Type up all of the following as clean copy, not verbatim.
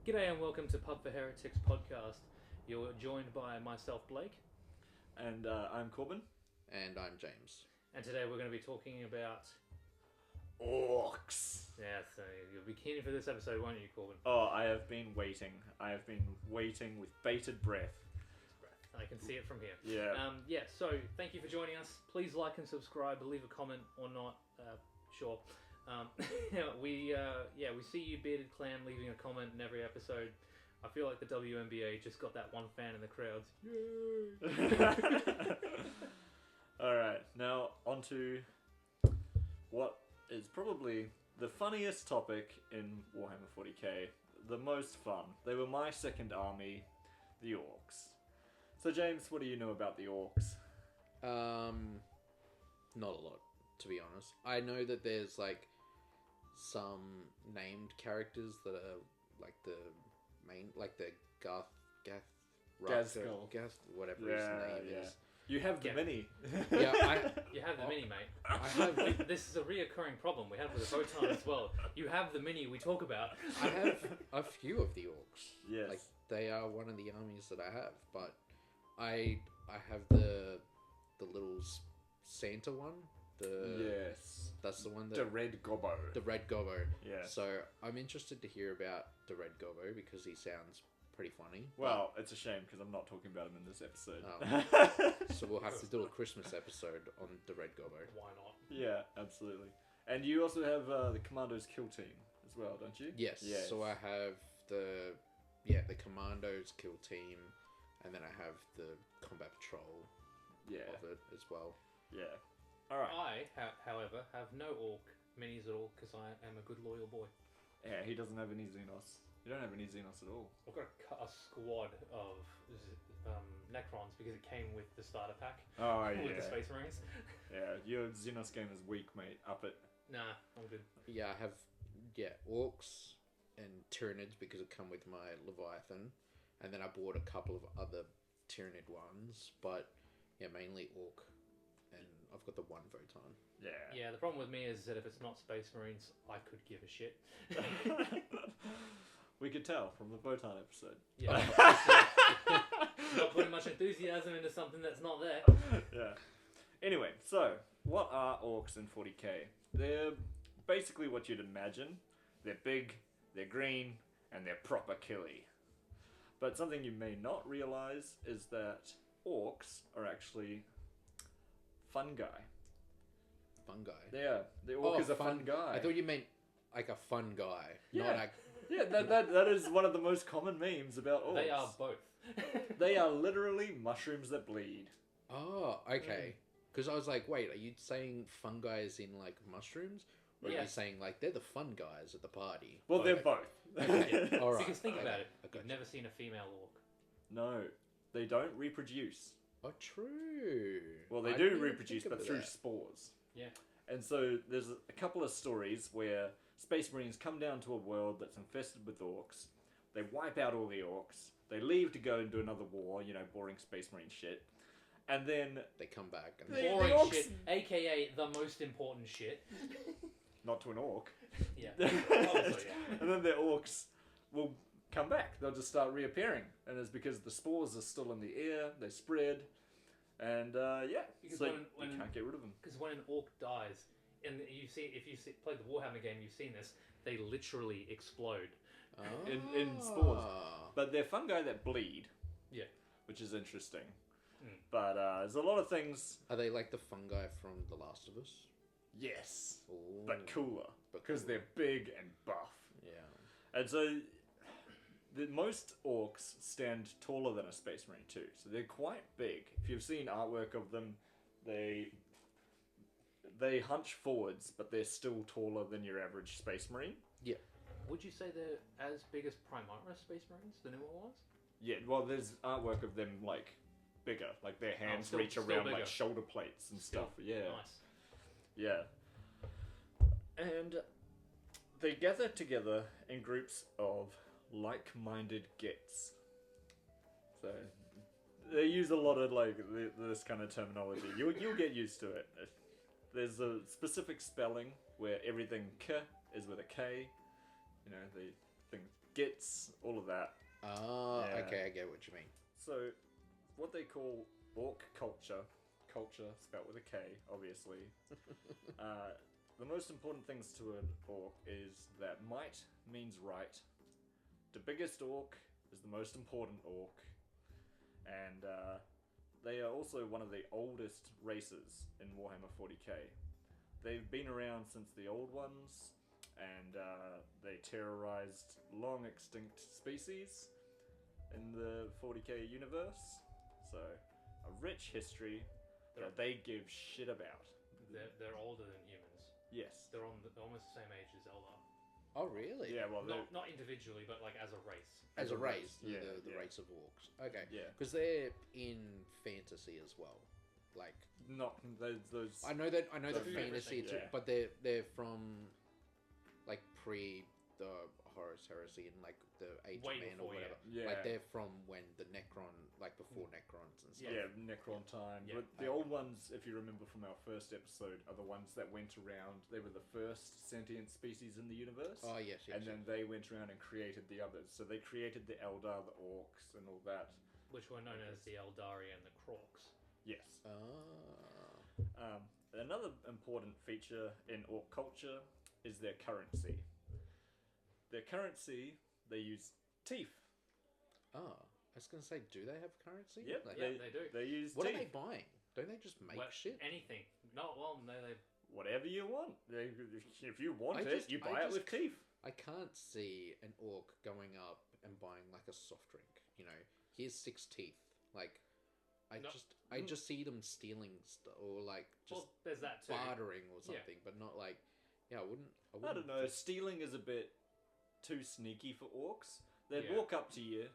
G'day and welcome to Pub for Heretics podcast. You're joined by myself, Blake. And I'm Corbin. And I'm James. And today we're going to be talking about... Orks! Yeah, so you'll be keen for this episode, won't you, Corbin? Oh, I have been waiting. I have been waiting with bated breath. I can see it from here. Yeah. So thank you for joining us. Please like and subscribe, leave a comment or not. Sure. We see you, Bearded Clan, leaving a comment in every episode. I feel like the WNBA just got that one fan in the crowds. Yay! Alright, now on to what is probably the funniest topic in Warhammer 40k. The most fun. They were my second army, the Orks. So James, what do you know about the Orks? Not a lot, to be honest. I know that there's like some named characters that are like the main, like the Gazgul. Whatever his name is. You have the mini. Yeah, You have the mini, mate. I have. This is a reoccurring problem we have with the Photon as well. You have the mini we talk about. I have a few of the Orks. Yes. Like they are one of the armies that I have, but I have the little Santa one. Yes. That's the one that... The Red Gobbo. The Red Gobbo. Yeah. So I'm interested to hear about the Red Gobbo because he sounds pretty funny. Well, it's a shame because I'm not talking about him in this episode. So we'll have to do a Christmas episode on the Red Gobbo. Why not? Yeah, absolutely. And you also have the Commandos Kill Team as well, don't you? Yes. So I have the Commandos Kill Team, and then I have the Combat Patrol of it as well. Yeah. Alright. I, however, have no Ork minis at all because I am a good loyal boy. Yeah, he doesn't have any Xenos. You don't have any Xenos at all. I've got a squad of Necrons because it came with the starter pack. Oh, with the Space Marines. Yeah, your Xenos game is weak, mate. Up it. Nah, I'm good. Yeah, I have Orks and Tyranids because it come with my Leviathan, and then I bought a couple of other Tyranid ones, but yeah, mainly Ork. And I've got the one Photon. Yeah. Yeah, the problem with me is that if it's not Space Marines, I could give a shit. We could tell from the Photon episode. Yeah. Not putting much enthusiasm into something that's not there. Yeah. Anyway, so what are Orks in 40k? They're basically what you'd imagine. They're big, they're green, and they're proper killy. But something you may not realize is that Orks are actually fungi. Fungi? Yeah, the Ork is a fun guy. I thought you meant like a fun guy. Yeah. Not like... Yeah, that is one of the most common memes about Orks. They are both. They are literally mushrooms that bleed. Oh, okay. Because I was like, wait, are you saying fungi is in like mushrooms? Or are you saying like they're the fun guys at the party? Well, they're both. Okay. All right. Because think about it. I've You've never seen a female Ork. No, they don't reproduce. Oh, true. Well, they I do didn't even reproduce, think but of through that. spores. Yeah. And so there's a couple of stories where Space Marines come down to a world that's infested with Orks. They wipe out all the Orks. They leave to go and do another war, boring Space Marine shit. And then... They come back. And Boring Orks... shit, aka the most important shit. Not to an Ork. Yeah. Obviously, yeah. And then the Orks will come back. They'll just start reappearing. And it's because the spores are still in the air, they spread, and Because so when you can't get rid of them. Because when an Ork dies, and if you played the Warhammer game, you've seen this, they literally explode. In spores. But they're fungi that bleed. Yeah. Which is interesting. Mm. But there's a lot of things... Are they like the fungi from The Last of Us? Yes. Ooh. But cooler. Because they're big and buff. Yeah. And so... most Orks stand taller than a Space Marine too. So they're quite big. If you've seen artwork of them, they hunch forwards, but they're still taller than your average Space Marine. Yeah. Would you say they're as big as Primara Space Marines, the newer ones? Yeah, well, there's artwork of them, like, bigger. Like, their hands still reach around, bigger. like, shoulder plates and stuff. Yeah. Nice. Yeah. And they gather together in groups of like-minded gets. So, they use a lot of, like, this kind of terminology. You'll get used to it. There's a specific spelling where everything K is with a K. The thing gits, all of that. Oh, Yeah. okay, I get what you mean. So, what they call orc culture spelt with a K, obviously. The most important things to an orc is that might means right. The biggest orc is the most important orc, and they are also one of the oldest races in Warhammer 40k. They've been around since the old ones, and they terrorized long extinct species in the 40k universe. So, a rich history that they give shit about. They're older than humans. Yes. They're almost the same age as Eldar. Oh, really? Yeah, well, Not individually, but like as a race. As a race, yeah, the yeah. race of orcs. Okay. Yeah. Because they're in fantasy as well. Like, not those. I know the Those fantasy, everything, yeah. but they're from like pre the Horus Heresy and like the Age Way of Man before, or whatever. yeah. Like they're from when the Necron, like before Necrons and stuff. Yeah, Necron time. Yeah. But the old ones, if you remember from our first episode, are the ones that went around. They were the first sentient species in the universe. Oh yes, yes. And then they went around and created the others. So they created the Eldar, the Orcs, and all that. Which were known as the Eldari and the Crocs. Yes. Ah. Another important feature in Orc culture is their currency. Their currency, they use teeth. Oh, I was gonna say, do they have currency? Yep, Like, they do. They use what teeth. are they buying? Don't they just make shit? Anything. No, well, no, they. Whatever you want. If you want I you buy it with teeth. I can't see an orc going up and buying like a soft drink. You know, here's 6 teeth. Like, I just see them stealing or like just Well, there's that too. bartering or Yeah. something, but not like. Yeah, I wouldn't. I don't know. Stealing is a bit too sneaky for orcs. They'd Yeah. walk up to you,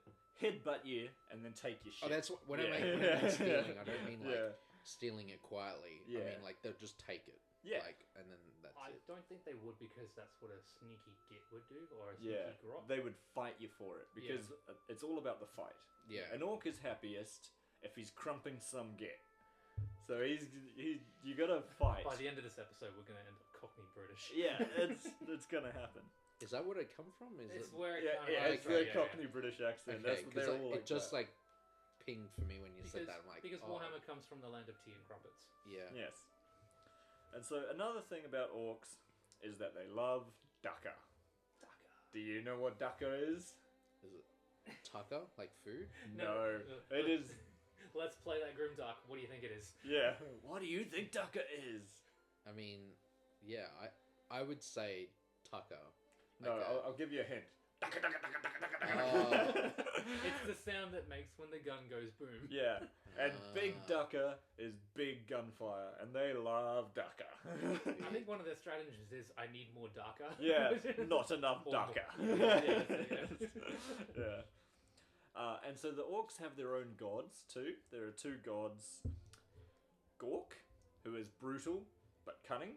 headbutt you, and then take your shit. Oh, that's when I Yeah. mean when I mean stealing. I don't mean like Yeah. stealing it quietly. I Yeah. mean like they'll just take it. Yeah. Like, and then that's I it. don't think they would because that's what a sneaky git would do, or a sneaky Yeah, grot. they would fight you for it because it's all about the fight. Yeah. An orc is happiest if he's crumping some get. So you gotta fight. By the end of this episode, we're going to end up Cockney British. Yeah, it's gonna happen. Is that where it come from? Is It's it? where it Yeah, kind yeah, of it's the Cockney British accent. Okay, That's what 'cause they're all like. it just that. like pinged for me when you said that. I'm like, because oh, Warhammer comes from the land of tea and crumpets. yeah. Yes. And so another thing about orcs is that they love dukkha. Dukkha. Do you know what dukkha is? Is it tucker like food? No, it is. Let's play that Grim Duck. What do you think it is? Yeah. What do you think dukkha is? I mean, yeah, I would say tucker. No, Like, I'll give you a hint. Dukkha, dukkha, dukkha, dukkha, dukkha. Oh. It's the sound that makes when the gun goes boom. Yeah, and big Ah. dukkha is big gunfire, and they love dukkha. I think one of their strategies is I need more Daka. Yeah, not enough Or dukkha. Yes. Yeah. And so the orcs have their own gods too. There are 2 gods: Gork, who is brutal but cunning,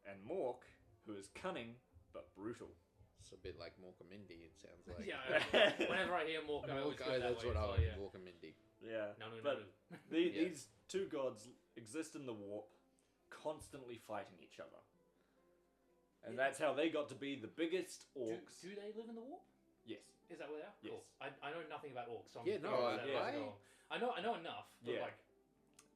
and Mork, who is cunning but brutal. It's a bit like Morkamindy, it sounds like. Yeah, whenever I hear Mork, I always go that that's way. what I as well, like, yeah. Morkamindy. Yeah. No. But Yeah. these 2 gods exist in the warp, constantly fighting each other. And that's how they got to be the biggest orcs. Do they live in the warp? Yes. Is that where they are? Yes. Cool. I know nothing about orcs. So I'm Yeah, no, curious I- as yeah. to go. I know enough. But Yeah. like,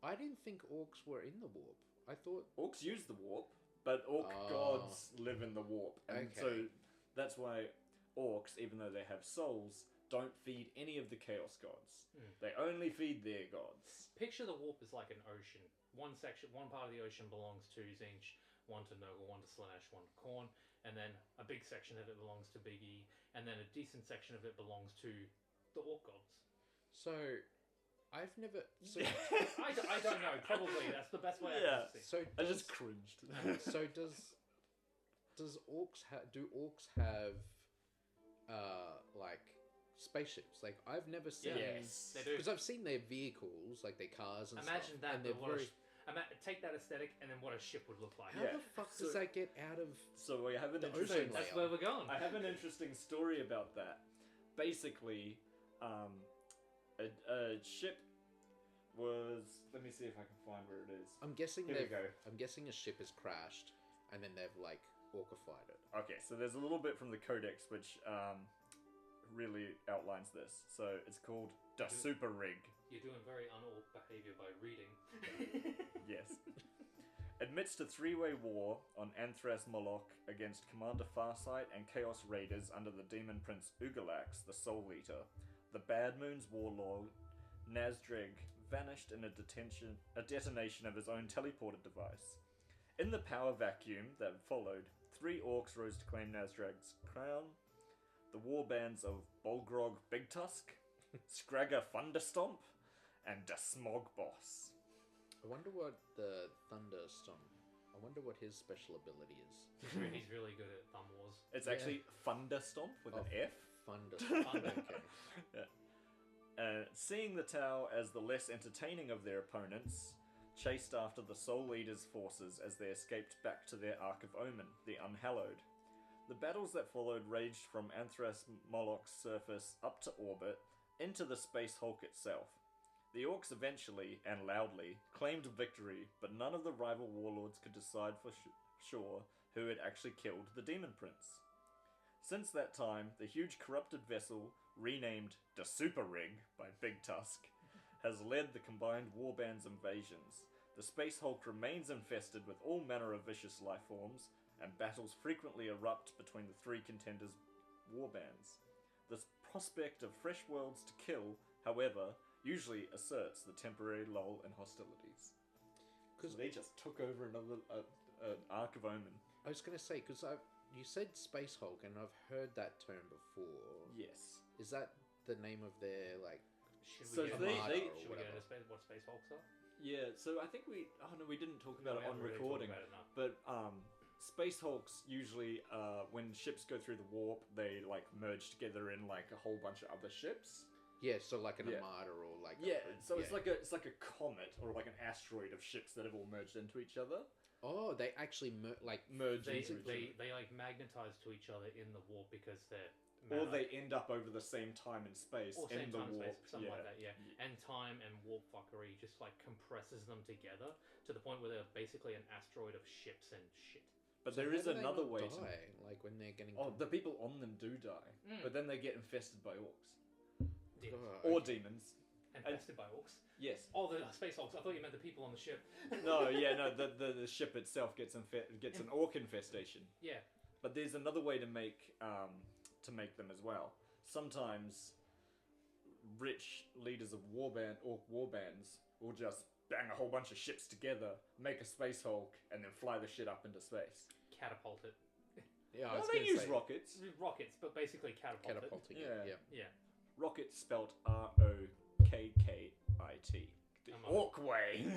I didn't think orcs were in the warp. I thought. Orcs use the warp, but orc Oh. gods live in the warp. And Okay. so that's why orcs, even though they have souls, don't feed any of the chaos gods. They only feed their gods. picture the warp as like an ocean. One part of the ocean belongs to Zinch, one to Nurgle, one to Slanesh, one to Khorne, and then a big section of it belongs to Big E, and then a decent section of it belongs to the orc gods. So, I've never. So, I don't know. Probably that's the best way Yeah. I can see. so I does, just cringed. so does orcs do orcs have like spaceships? Like I've never seen. Yes. They do. Because I've seen their vehicles, like their cars and Imagine stuff. that. and they're but what very. take that aesthetic and then what a ship would look like. How Yeah. the fuck So- does that get out of? So we have an The interesting. ocean That's layer. where we're going. I have an interesting story about that. Basically, a ship was. Let me see if I can find where it is. I'm guessing Here we they've. go. I'm guessing a ship has crashed, and then they've like orcified it. Okay, so there's a little bit from the Codex which really outlines this. So it's called the Super Rig. You're doing very un-orc behavior by reading. Yes. Admits to three-way war on Anthras Moloch against Commander Farsight and Chaos Raiders under the Demon Prince Ugalax, the Soul Eater. The Bad Moon's warlord, Nazdreg, vanished in a detonation of his own teleported device. In the power vacuum that followed, 3 orcs rose to claim Nazdreg's crown. The warbands of Bolgrog Big Tusk, Scragger Thunderstomp, and the Smog Boss. I wonder what the Thunderstorm. I wonder what his special ability is. He's really good at Thumb Wars. It's actually Thunderstomp with an F. Thunderstorm. Okay. Yeah. Seeing the Tau as the less entertaining of their opponents, chased after the Soul Eater's forces as they escaped back to their Ark of Omen, the Unhallowed. The battles that followed raged from Anthras Moloch's surface up to orbit, into the Space Hulk itself. The Orks eventually, and loudly, claimed victory, but none of the rival warlords could decide for sure who had actually killed the Demon Prince. Since that time, the huge corrupted vessel, renamed the Super Rig by Big Tusk, has led the combined warband's invasions. The Space Hulk remains infested with all manner of vicious life forms, and battles frequently erupt between the 3 contenders' warbands. The prospect of fresh worlds to kill, however, usually asserts the temporary lull in hostilities. Because they just took over another Ark of Omen. I was going to say, because you said Space Hulk, and I've heard that term before. Yes. Is that the name of their, like... Should So we get they- into what Space Hulks are? Yeah, so I think we didn't talk about No, it we on haven't really recording, talked about it, no. but Space Hulks usually, when ships go through the warp, they like merge together in like a whole bunch of other ships. Yeah, so like an Yeah. Armada or like... So it's like a comet or like an asteroid of ships that have all merged into each other. Oh, they actually Merge They into each other. like magnetize to each other in the warp because they're Or they end up over the same time in space or in same the time warp. space, something like that, yeah. And time and warp fuckery just like compresses them together to the point where they're basically an asteroid of ships and shit. But So there how is do they another not way die? to. Like when they're getting... Oh, the people on them do die, Mm. but then they get infested by orcs Yeah. Oh, or okay. demons. Infested by orcs. Yes. Oh, the Space Hulks. I thought you meant the people on the ship. No, the ship itself gets an orc infestation. Yeah. But there's another way to make them as well. Sometimes rich leaders of orc warbands will just bang a whole bunch of ships together, make a Space Hulk, and then fly the shit up into space. Catapult it. Yeah, I No, was they gonna use say, rockets. Rockets, but basically catapult it. catapulting Yeah. it. Yeah. Yeah. Rockets spelt ROKKIT. The I'm orc way. I'm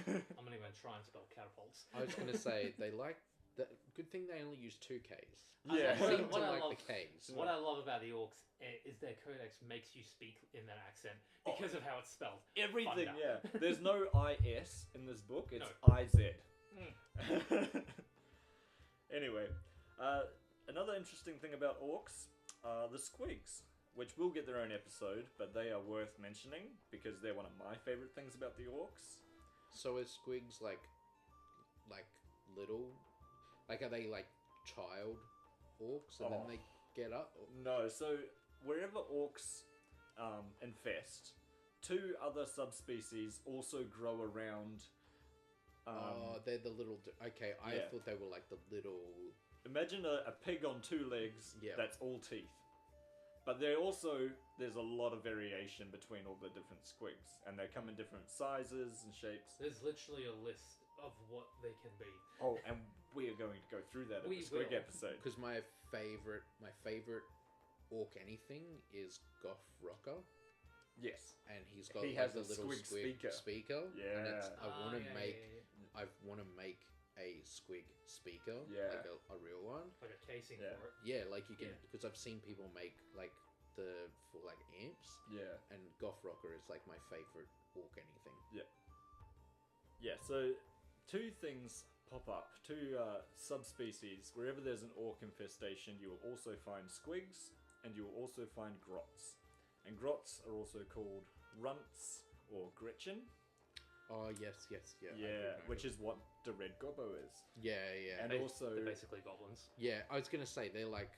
not even gonna try and spell catapults. I was gonna say they like the good thing they only use 2 Ks. Yeah. They seem to What I like love- the Ks. What I love about the orcs is their codex makes you speak in that accent because of how it's spelled. Everything, Thunder. yeah. There's no IS in this book, it's No. IZ. Mm. Anyway, another interesting thing about orcs are the squigs, which will get their own episode, but they are worth mentioning because they're one of my favourite things about the orcs. So is squigs like little? Like are they like child orcs and then Oh. they get up? No, so wherever orcs infest, 2 other subspecies also grow around. Oh, they're the little. Okay, I yeah. thought they were like the little. Imagine a pig on 2 legs Yeah. that's all teeth. But there's a lot of variation between all the different squigs, and they come in different sizes and shapes. There's literally a list of what they can be. Oh, and we are going to go through that in We the squig will. episode. Because my favorite orc anything is Goth Rocker, Yes. and he's got He like has the a little squig speaker. And it's, Yeah. I want to yeah, make. yeah. I want to make a squig speaker, Yeah. like a real one. Like a casing Yeah. for it. Yeah, like you can, Yeah. because I've seen people make like for like amps, Yeah. and Goth Rocker is like my favorite orc anything. Yeah, so 2 things pop up. 2 subspecies. Wherever there's an orc infestation, you will also find squigs, and you will also find grots. And grots are also called runts or gretchen. Oh yes, yeah. I do Yeah, know. which is what the red gobbo is. Yeah. And They're also, basically goblins. Yeah, I was gonna say they're like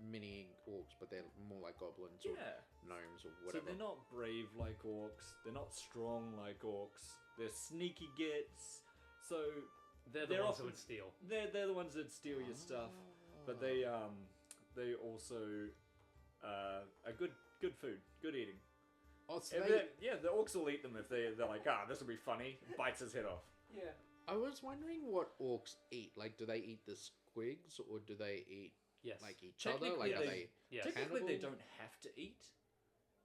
mini orcs, but they're more like goblins or Yeah. gnomes or So whatever. they're not brave like orcs. They're not strong like orcs. They're sneaky gits. So They're the They're ones often- that would steal. they're the ones that steal your stuff. But they also are good food, good eating. Oh, so If they, the orcs will eat them if they're like, this will be funny. Bites his head off. Yeah. I was wondering what orcs eat. Like, do they eat the squigs or do they eat Yes. like each other? Technically, Like, are they- they? Yes. Technically, they Cannibal? don't have to eat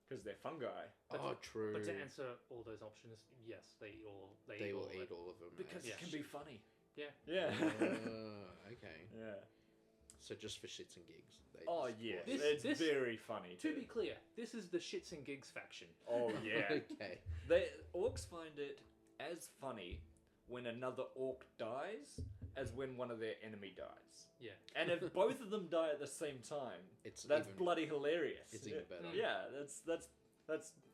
because they're fungi. Oh, true. But to answer all those options, yes, they They eat will all of eat it. all of them. Because Yeah. it can be funny. Yeah. Yeah. Okay. yeah. So just for shits and gigs. They Oh just- yeah, This- it's very funny. To too. be clear, this is the shits and gigs faction. Oh yeah. Okay. Orcs find it as funny when another orc dies as when one of their enemy dies. Yeah. And if both of them die at the same time, It's that's even- bloody hilarious. It's even better. Yeah, that's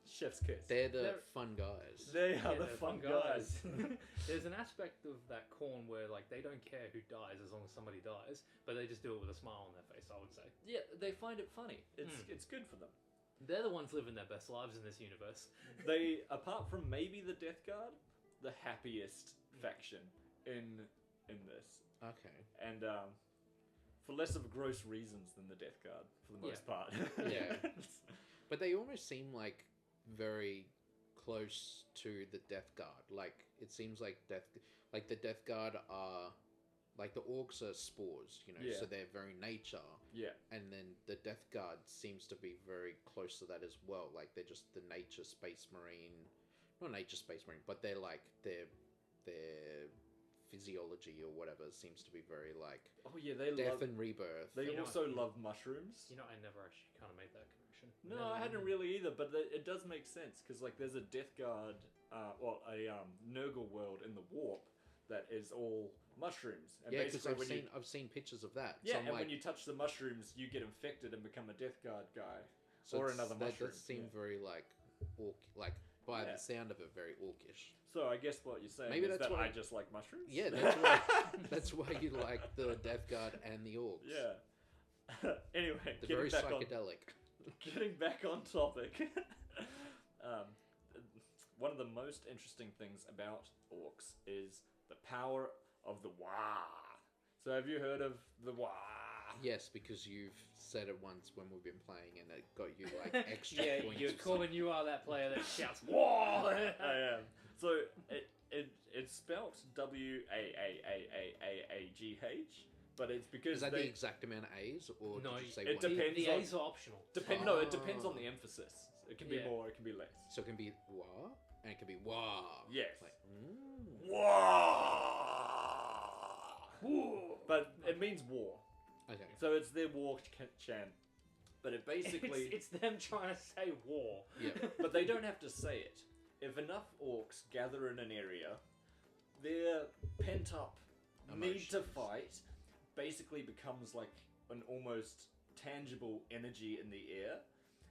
chef's kiss. They're the They're- fun guys. They are Yeah, the they're fun guys. There's an aspect of that corn where like they don't care who dies as long as somebody dies, but they just do it with a smile on their face. I would say Yeah, they find it funny. It's good for them. they're the ones living their best lives in this universe. They, apart from maybe the Death Guard, the happiest faction in this, Okay. and for less of gross reasons than the Death Guard for the most part. Yeah. But they almost seem like very close to the Death Guard. Like it seems like the Death Guard are like the orcs are spores, you know, Yeah. so they're very nature. Yeah. And then the Death Guard seems to be very close to that as well. Like they're just the nature space marine, not nature space marine, but they're like their physiology or whatever seems to be very like Oh yeah, they death love. and rebirth. They You know- also love mushrooms. You know, I never actually kind of made that connection. No, Never I hadn't even- really either, but it does make sense because like there's a Death Guard, a Nurgle world in the Warp that is all mushrooms. And Yeah, because basically I've seen pictures of that. Yeah, So I'm and like, when you touch the mushrooms, you get infected and become a Death Guard guy. so or it's- another that mushroom, does seem yeah. very like orc, like by Yeah. the sound of it, very orcish. So I guess what you're saying Maybe is that's that why- I just like mushrooms? Yeah, that's why that's why you like the Death Guard and the orcs. Yeah. Anyway, They're getting very back, psychedelic. getting back on topic. One of the most interesting things about orcs is the power of the Waaagh. So have you heard of the Waaagh? Yes, because you've said it once when we've been playing, and it got you like extra Yeah, points. you or Corbin, you are that player that shouts "Whoa!" I am. So it's spelt WAAAGGH, but it's because Is that they the exact amount of A's, or No, did you say it one? depends The on- A's are optional. No, it Oh. depends on the emphasis. It can be Yeah. more, it can be less. So it can be wah, and it can be wah. Yes. Like, Wow. But it means war. Okay. So it's their war chant. But it basically. It's them trying to say war. Yeah. But they don't have to say it. If enough orcs gather in an area, their pent up need to Emotions. fight basically becomes like an almost tangible energy in the air,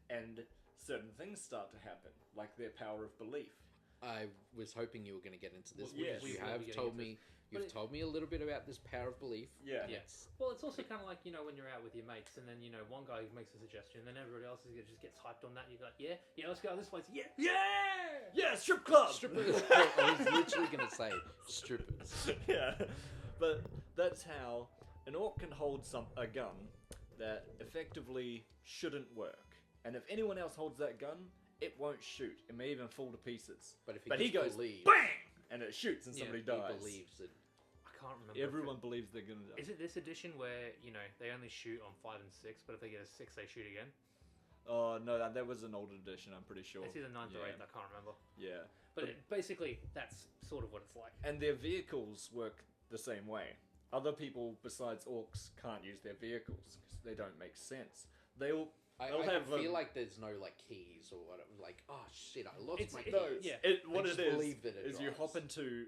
and certain things start to happen, like their power of belief. I was hoping you were going to get into this Well, yes. because We you will be have getting told into me. But You've it- told me a little bit about this power of belief. Yeah. Yeah. It's- Well, it's also kind of like, you know, when you're out with your mates and then, you know, one guy makes a suggestion and then everybody else just gets hyped on that. You're like, yeah, let's go to this place. Yeah, yeah! Yeah, strip club! Strippers. I was literally going to say strippers. Yeah, but that's how an orc can hold a gun that effectively shouldn't work. And if anyone else holds that gun, it won't shoot. It may even fall to pieces. But if he, But he just goes, believes, BANG! And it shoots and Yeah, somebody he dies. believes that. I can't remember. if Everyone believes they're gonna die. Is it this edition where, you know, they only shoot on 5 and 6, but if they get a 6, they shoot again? Oh, no, that was an older edition, I'm pretty sure. It's either 9th or Yeah. 8th, I can't remember. Yeah. But basically, that's sort of what it's like. And their vehicles work the same way. Other people besides orcs can't use their vehicles because they don't make sense. They'll I have feel like there's no like keys or whatever. Like, oh shit, I lost It's- my it- keys. no. yeah. What just it is believe that it is you drives. hop into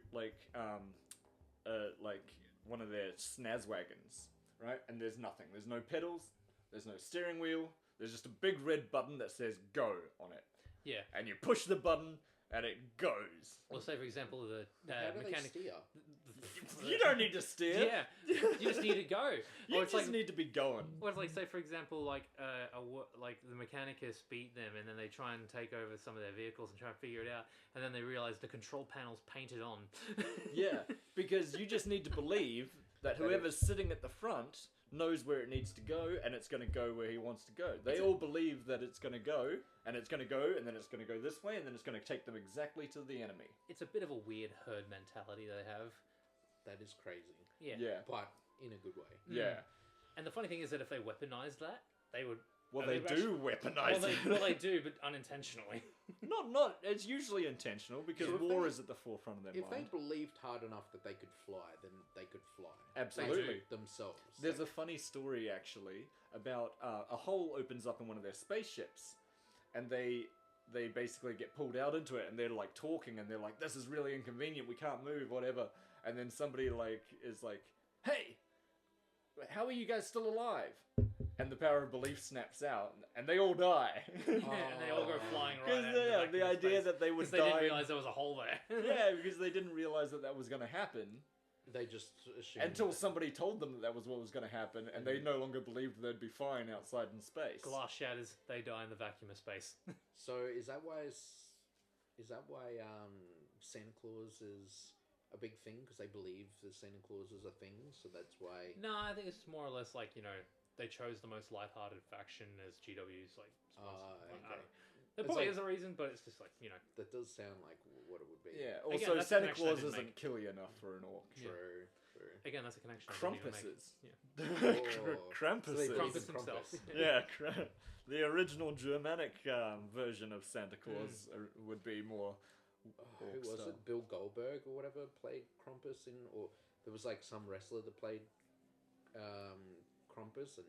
like one of their snaz wagons, right? And there's nothing. There's no pedals. There's no steering wheel. There's just a big red button that says "Go" on it. Yeah. And you push the button, and it goes. Or say, for example, the How do mechanic. they steer? You don't need to steer. Yeah, you just need to go. You Or it's just like, need to be going. or it's like, say, for example, like like the Mechanicus beat them, and then they try and take over some of their vehicles and try and figure it out, and then they realize the control panel's painted on. Yeah, because you just need to believe that whoever's sitting at the front knows where it needs to go, and it's going to go where he wants to go. They all believe that it's going to go, and it's going to go, and then it's going to go this way, and then it's going to take them exactly to the enemy. It's a bit of a weird herd mentality they have. That is crazy. Yeah. Yeah. But in a good way. Yeah. And the funny thing is that if they weaponized that, they would. Well, they they would do weaponize it. well, they do, but unintentionally. Not. It's usually intentional because So if war they- is at the forefront of their If they mind. believed hard enough that they could fly, then they could fly. Absolutely. They themselves. There's a funny story actually about a hole opens up in one of their spaceships, and they basically get pulled out into it, and they're like talking, and they're like, "This is really inconvenient. We can't move, whatever." And then somebody is like, "Hey, how are you guys still alive?" And the power of belief snaps out, and they all die. Yeah, and they all go flying right Because out. the idea that they would they didn't die. realize there was a hole there. Yeah, because they didn't realize that was going to happen. They just assumed Until somebody told them that was what was going to happen, and they no longer believed they'd be fine outside in space. Glass shatters, they die in the vacuum of space. So is that why Santa Claus is a big thing? Because they believe that Santa Claus is a thing, so that's why. No, I think it's more or less like, they chose the most lighthearted faction as GW's like sponsor. I don't know. There It's probably like- is a reason, but it's just like, That does sound like what it would be. Yeah. Again, Also, that's a Santa connection I Claus didn't doesn't make. kill you enough for an orc. Yeah. True. Again, that's a connection I didn't even make. Krumpuses. Yeah. Oh. Krampuses. So they Krampus Krampus. himself. Yeah, the original Germanic version of Santa Claus would be more. Who orc was style. it? Bill Goldberg or whatever played Krampus in, or there was like some wrestler that played Krampus, and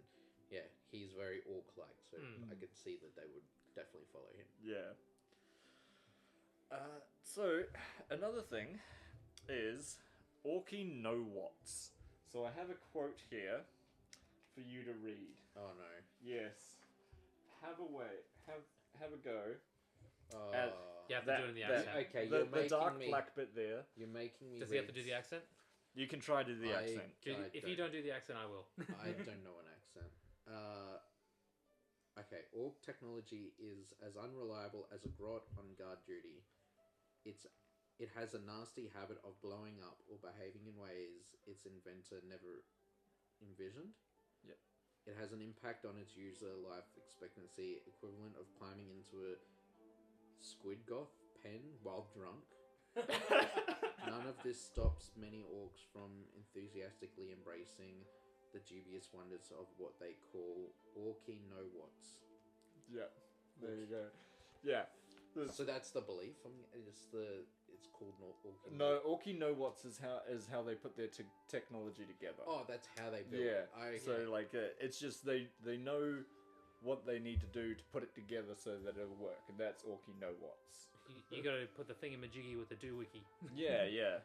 yeah, he's very orc-like, so I could see that they would definitely follow him. Yeah. So another thing is ORK'IN know what's. So I have a quote here for you to read. Oh no. Yes. Have a way. Have a go. You have to do it in the accent. Okay, the, you're the making dark me. black bit there. You're making me. Does he have to do the accent? You can try to do the I- accent. If you don't do the accent, I will. I don't know an accent. Okay, orc technology is as unreliable as a grot on guard duty. It has a nasty habit of blowing up or behaving in ways its inventor never envisioned. Yep. It has an impact on its user life expectancy equivalent of climbing into a squid goth pen while drunk. None of this stops many orcs from enthusiastically embracing the dubious wonders of what they call ORK'IN know what's. Yeah. There you go. Yeah. So that's the belief. It's called ORK'IN. No, ORK'IN know what's is how they put their technology together. Oh, that's how they build Yeah. it. Okay. So like it's just they know what they need to do to put it together so that it'll work, and that's ORK'IN know what's. You got to put the thingamajiggy with the doohickey. Yeah, yeah.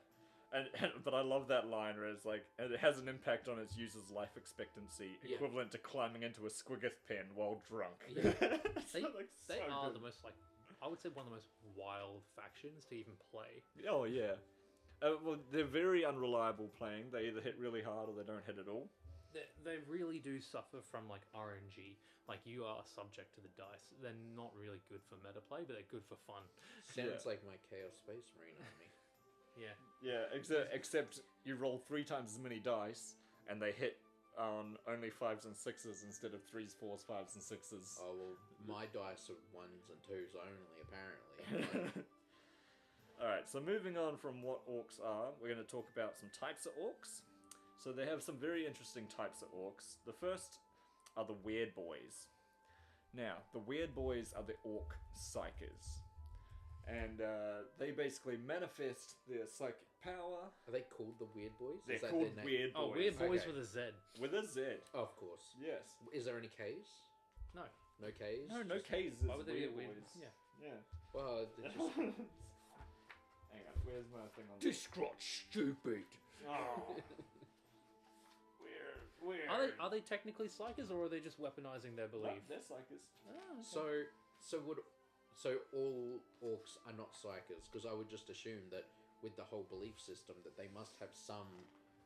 But I love that line where it's like, and it has an impact on its user's life expectancy Yeah. equivalent to climbing into a squiggith pen while drunk. Yeah. They, Like, they so are good. the most, like, I would say one of the most wild factions to even play. Oh yeah. Well, they're very unreliable playing. They either hit really hard or they don't hit at all. They really do suffer from, like, RNG. Like, you are subject to the dice. They're not really good for meta play, but they're good for fun. Sounds like my Chaos Space Marine army. Yeah. Yeah, except you roll 3 times as many dice, and they hit on only 5s and 6s instead of 3s, 4s, 5s, and 6s. Oh well, my dice are 1s and 2s only, apparently. Like, Alright, so moving on from what orcs are, we're going to talk about some types of orcs. So they have some very interesting types of orcs. The first are the Weird Boys. Now, the Weird Boys are the Orc Psychers. And they basically manifest their psychic power. are they called the Weird Boys? They're Is that called their name? Weird Boys. Oh, Weird Boys Okay. with a Z. With a Z. Oh, of course. Yes. Is there any K's? No. No K's? No Just- K's. Why would they be a Weird weird? Boys. Yeah. Yeah. Well, they're just... Hang on, where's my thing on This grot's stupid. Oh. Weird. Are they technically psychers, or are they just weaponizing their No, belief? they're psychers. Oh, okay. So So all orcs are not psychers, because I would just assume that with the whole belief system that they must have some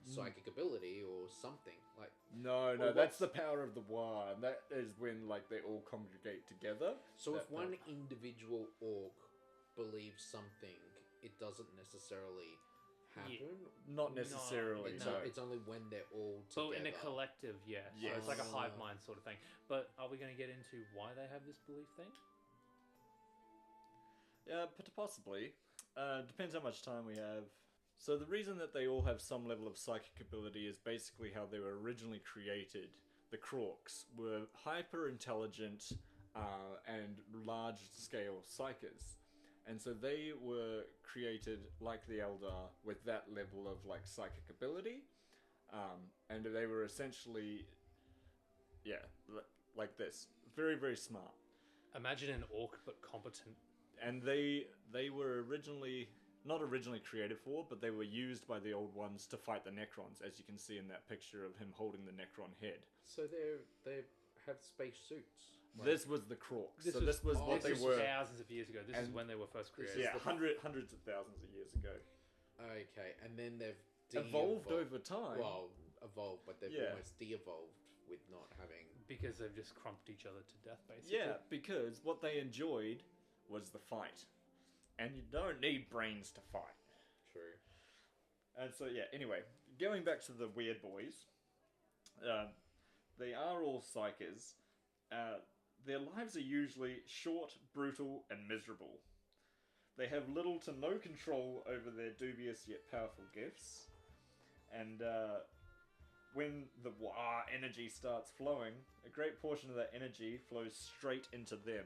psychic ability or something. Like No, Well, that's the what's- power of the Wa, and that is when like they all congregate together. so, if That one part. individual orc believes something, it doesn't necessarily happen. Not necessarily. It's, No. it's only when they're all So together. in a collective, yes. So Yes. it's like a hive Ah. mind sort of thing. But are we going to get into why they have this belief thing? Yeah, but possibly. Depends how much time we have. So the reason that they all have some level of psychic ability is basically how they were originally created. The Orks were hyper intelligent and large scale psychers. And so they were created like the Eldar with that level of like psychic ability. And they were essentially, like this. Very, very smart. Imagine an orc but competent. And they were not originally created for, but they were used by the Old Ones to fight the Necrons, as you can see in that picture of him holding the Necron head. So they have space suits. This was the Orks. This So was- this was what This they is were. thousands of years ago. This is And- when they were first This created. is Yeah, hundreds of thousands of years ago. Okay, and then they've Evolved over time. Well, evolved, but they've Yeah. almost de-evolved with not having. Because they've just crumped each other to death, basically. Yeah, because what they enjoyed was the fight. And you don't need brains to fight. True. And so, yeah, anyway, going back to the Weird Boys, they are all psychers. Their lives are usually short, brutal, and miserable. They have little to no control over their dubious yet powerful gifts. And when the Wa energy starts flowing, a great portion of that energy flows straight into them.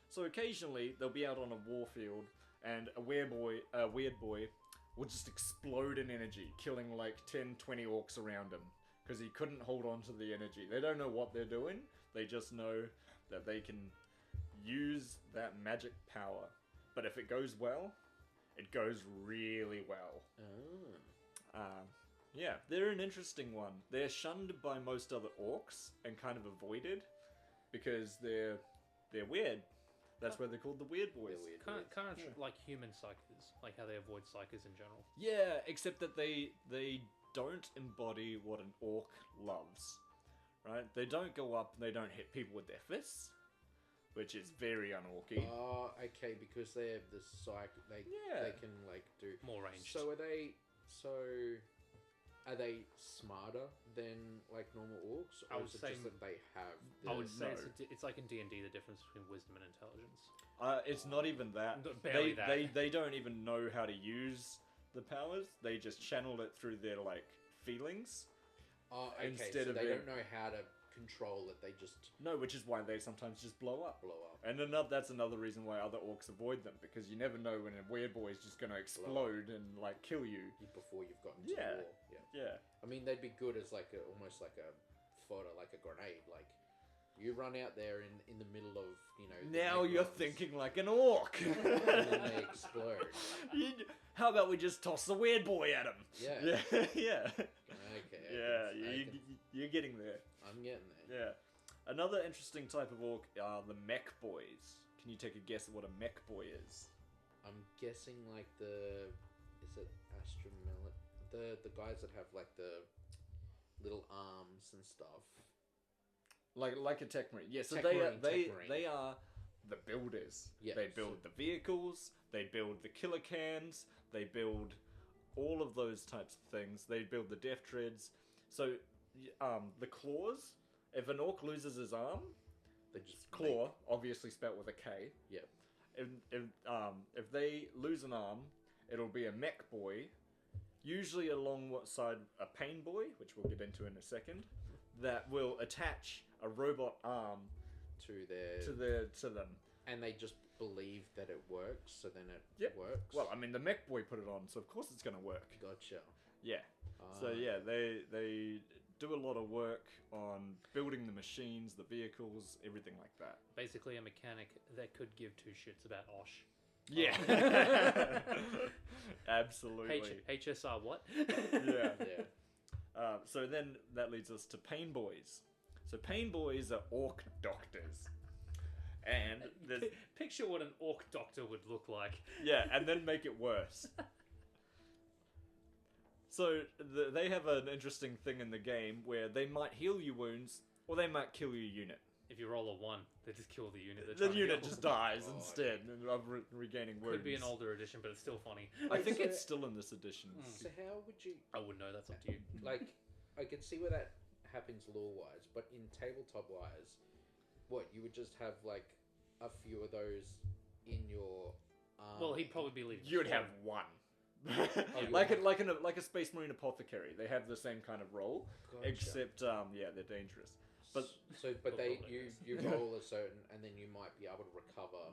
So occasionally, they'll be out on a warfield, and a weird boy will just explode in energy, killing like 10, 20 orcs around him, because he couldn't hold on to the energy. They don't know what they're doing, they just know that they can use that magic power. But if it goes well, it goes really well. Oh. Yeah, they're an interesting one. They're shunned by most other orcs and kind of avoided because they're weird. That's why they're called the Weird Boys. They're weird. Kind of Yeah. like human psychers, like how they avoid psychers in general. Yeah, except that they don't embody what an orc loves, right? They don't go up and they don't hit people with their fists, which is very unorky. Oh, okay, because they have the psych. They Yeah. they can like do. More ranged. So are they smarter than like normal orcs, I or would is it say- just that they have? The, I would say No. it's like in D&D, the difference between wisdom and intelligence. It's not even that. Barely they, that. they don't even know how to use the powers. They just channel it through their like feelings. Oh, okay. instead So of they them- don't know how to control it. They just No, which is why they sometimes just blow up. blow up. And that's another reason why other orcs avoid them, because you never know when a weird boy is just going to explode and like kill you. Before you've gotten to Yeah. war. Yeah. Yeah. I mean, they'd be good as like almost like a fodder, like a grenade. Like you run out there in the middle of the Now you're Necrons, thinking like an orc. and then they explode. How about we just toss the weird boy at him? Yeah. Yeah. Yeah. Okay. Yeah. I can- You're getting there. I'm getting there. Yeah. Another interesting type of orc are the mech boys. Can you take a guess at what a mech boy is? I'm guessing like is it Astromel? The guys that have like the little arms and stuff. Like a tech marine. Yeah, so Tech they are marine, they tech marine. they are the builders. Yeah, They build the vehicles, they build the killer cans, they build all of those types of things. They build the death treads. So the claws, if an orc loses his arm, They just claw, obviously spelt with a K. Yeah. If they lose an arm, it'll be a mech boy, usually alongside a pain boy, which we'll get into in a second, that will attach a robot arm to their to them. and they just believe that it works, so then it Yep. works. Well, I mean, the mech boy put it on, so of course it's gonna work. Gotcha. Yeah. So yeah, they do a lot of work on building the machines, the vehicles, everything like that. Basically, a mechanic that could give two shits about Osh. Yeah. Absolutely. HSR what? Yeah. Yeah. So then that leads us to pain boys. So pain boys are orc doctors. And there's Picture what an orc doctor would look like. yeah, and then make it worse. So they have an interesting thing in the game where they might heal your wounds or they might kill your unit. If you roll a 1, they just kill the unit. The unit just dies Oh, instead of regaining wounds. Could be an older edition, but it's still funny. I think So- it's still in this edition. So how would you I wouldn't know. That's up to you. like? I could see where that happens lore-wise, but in tabletop-wise, what you would just have like a few of those in your. Well, he'd probably be leading. You would the have swarm. one. you like would like a Space Marine apothecary. They have the same kind of role, Gotcha. except yeah, they're dangerous. But but they Probably you roll a certain, and then you might be able to